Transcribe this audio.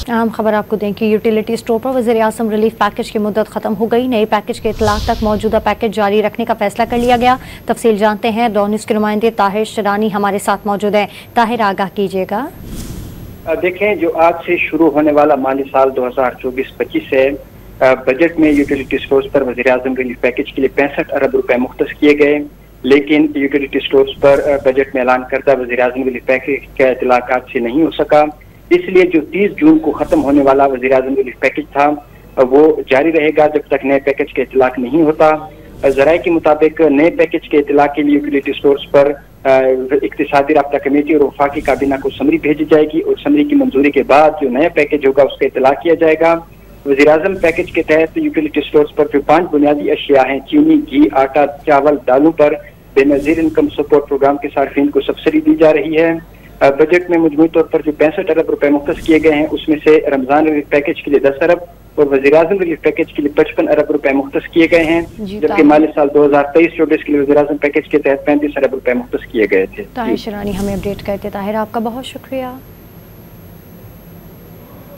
अहम खबर आपको दें कि यूटिलिटी स्टोर पर वज़ीर-ए-आज़म रिलीफ पैकेज की मुद्दत ख़त्म हो गई। नए पैकेज के इतलाक तक मौजूदा पैकेज जारी रखने का फैसला कर लिया गया। तफसील जानते हैं, डॉन न्यूज़ के नुमाइंदे ताहिर शरानी हमारे साथ मौजूद हैं। ताहिर, आगाह कीजिएगा। देखें, जो आज से शुरू होने वाला माली साल 2024-25 है, बजट में यूटिलिटी स्टोर्स पर वज़ीर-ए-आज़म रिलीफ पैकेज के लिए 65 अरब रुपए मुख्तस किए गए, लेकिन यूटिलिटी स्टोर्स पर बजट में ऐलान करदा वज़ीर-ए-आज़म रिलीफ पैकेज का इतलाक आज से नहीं हो सका। इसलिए जो 30 जून को खत्म होने वाला वज़ीर-ए-आज़म रिलीफ पैकेज था वो जारी रहेगा जब तक नए पैकेज का इतलाक नहीं होता। ज़राए के मुताबिक नए पैकेज के इतलाक के लिए यूटिलिटी स्टोर्स पर इक्तिसादी राब्ता कमेटी और वफाकी काबीना को समरी भेजी जाएगी और समरी की मंजूरी के बाद जो नया पैकेज होगा उसका इतलाक किया जाएगा। वज़ीर-ए-आज़म पैकेज के तहत यूटिलिटी स्टोर्स पर जो 5 बुनियादी अशिया हैं, चीनी, घी, आटा, चावल, दालों पर बेनज़ीर इनकम सपोर्ट प्रोग्राम के सार्फिन को सब्सिडी दी जा रही है। बजट में मजमूई तौर पर जो 65 अरब रुपए मुख्तस किए गए हैं उसमें से रमजान रिलीफ पैकेज के लिए 10 अरब और वज़ीर-ए-आज़म रिलीफ पैकेज के लिए 55 अरब रुपए मुख्तस किए गए हैं, जबकि माली साल 2023-24 के लिए वज़ीर-ए-आज़म पैकेज के तहत 35 अरब रुपए मुख्तस किए गए थे। ताहिर शरानी हमें अपडेट करते। ताहिर, आपका बहुत शुक्रिया।